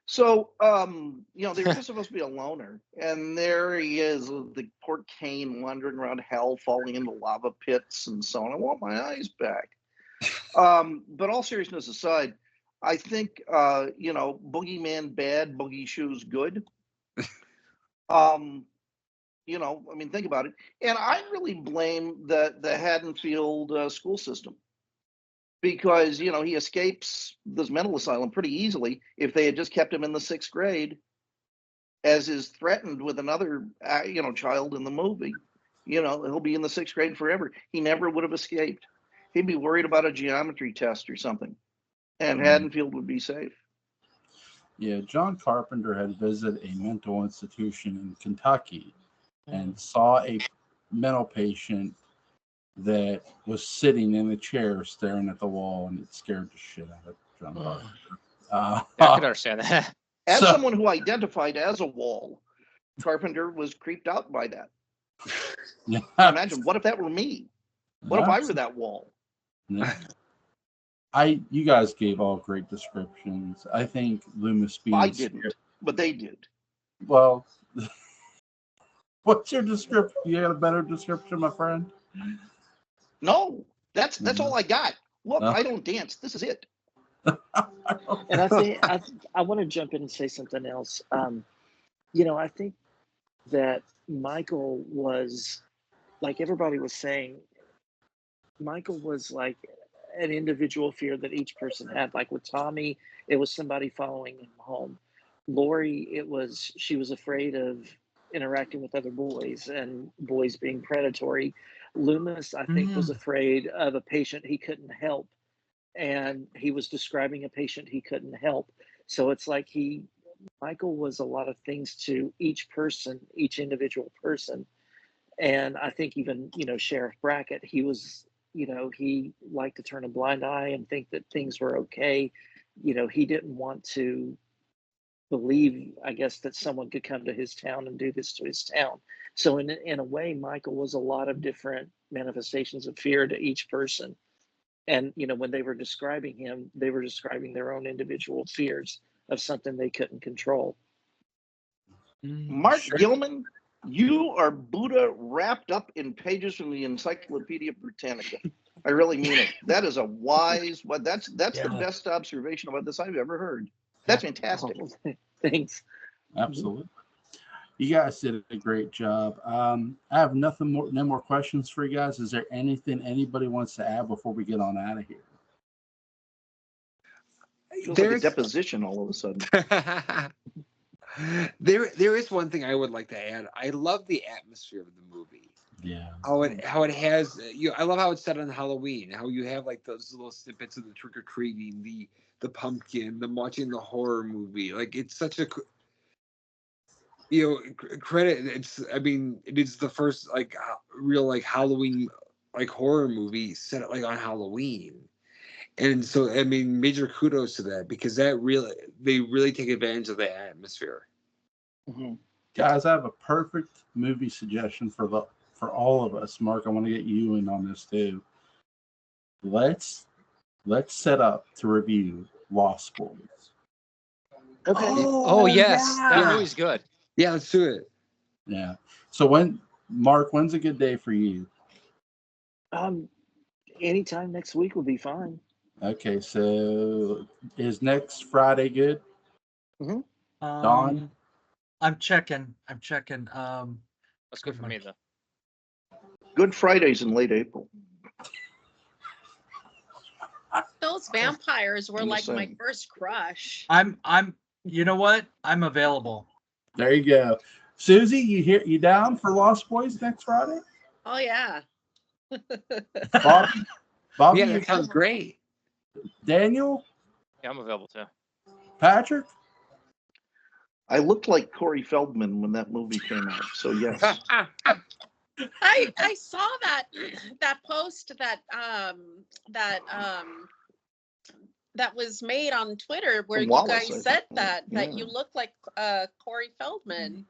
So, you know, they were just supposed to be a loner, and there he is with the poor Cain wandering around hell, falling into lava pits and so on. I want my eyes back. But all seriousness aside, I think, you know, boogeyman bad, boogie shoes good. You know, I mean, think about it. And I really blame the Haddonfield school system, because, you know, he escapes this mental asylum pretty easily if they had just kept him in the 6th grade, as is threatened with another, you know, child in the movie. You know, he'll be in the 6th grade forever. He never would have escaped. He'd be worried about a geometry test or something, and Haddonfield would be safe. Yeah, John Carpenter had visited a mental institution in Kentucky and saw a mental patient that was sitting in a chair staring at the wall, and it scared the shit out of John Carpenter. I can understand that. As someone who identified as a wall, Carpenter was creeped out by that. Yeah. Imagine, what if that were me? What if I were that wall? Yeah. You guys gave all great descriptions. I think Loomis being I didn't, but they did. Well, what's your description? You had a better description, my friend? No, that's all I got. Look, No. I don't dance. This is it. And I think I want to jump in and say something else. I think that Michael was, like everybody was saying, Michael was like an individual fear that each person had. Like with Tommy, it was somebody following him home. Lori, she was afraid of interacting with other boys and boys being predatory. Loomis, I think, was afraid of a patient he couldn't help. And he was describing a patient he couldn't help. So it's like Michael was a lot of things to each person, each individual person. And I think even, Sheriff Brackett, he was, he liked to turn a blind eye and think that things were okay. He didn't want to believe, I guess, that someone could come to his town and do this to his town. So in a way, Michael was a lot of different manifestations of fear to each person. And, when they were describing him, they were describing their own individual fears of something they couldn't control. Mark Gillman, you are Buddha wrapped up in pages from the Encyclopedia Britannica. I really mean it. That is a wise, that's the best observation about this I've ever heard. That's fantastic. Oh, thanks. Absolutely. You guys did a great job. I have no more questions for you guys. Is there anything anybody wants to add before we get on out of here? Feels like a deposition all of a sudden. There is one thing I would like to add. I love the atmosphere of the movie. Yeah. How it has, I love how it's set on Halloween. How you have like those little snippets of the trick or treating, the pumpkin, them watching the horror movie. Like it's such a credit. It is the first like real like Halloween like horror movie set like on Halloween, and so major kudos to that because they really take advantage of the atmosphere. Mm-hmm. Guys, I have a perfect movie suggestion for all of us. Mark, I want to get you in on this too. Let's set up to review Lost Boys. Okay. Oh yes, that movie's good. Yeah, let's do it. Yeah. So when's a good day for you? Anytime next week will be fine. Okay, so is next Friday good? Mm-hmm. Dawn? I'm checking. That's good for me though. Good Fridays in late April. Those vampires were I'm like my saying. first crush. I'm you know what? I'm available. There you go. Susie, you down for Lost Boys next Friday? Oh yeah. Bobby, Yeah, that sounds great. Daniel? Yeah, I'm available too. Patrick? I looked like Corey Feldman when that movie came out, so yes. I saw that post that was made on Twitter where you guys said that you look like Corey Feldman.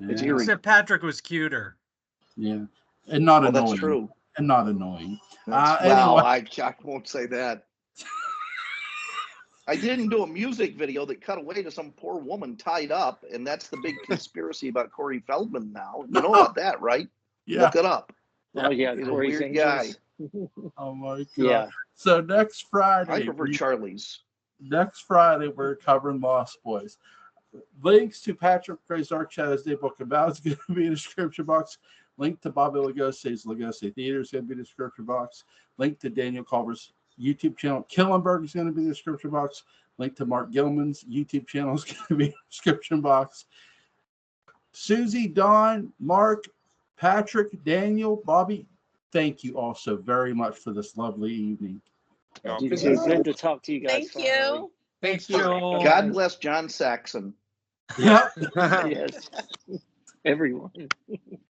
It's Yeah. eerie. Except Patrick was cuter. Yeah. And not annoying. That's true. And not annoying. Well, Anyway. I won't say that. I didn't do a music video that cut away to some poor woman tied up, and that's the big conspiracy about Corey Feldman now. You know about that, right? Yeah. Look it up. Oh yeah, He's a Corey's weird Angels. Oh my God. Yeah. So next Friday. I prefer Charlie's. Next Friday, we're covering Lost Boys. Links to Patrick McCray's Dark Shadows Day book about is going to be in the description box. Link to Bobby Lugosi's Lugosi Theater is going to be in the description box. Link to Daniel Culver's YouTube channel, Killenberg, is going to be in the description box. Link to Mark Gillman's YouTube channel is going to be in the description box. Susie, Dawn, Mark, Patrick, Daniel, Bobby, thank you all so very much for this lovely evening. You too. Good to talk to you guys. Thank you. Thanks, Joel. God bless John Saxon. Yep. Yes. Everyone.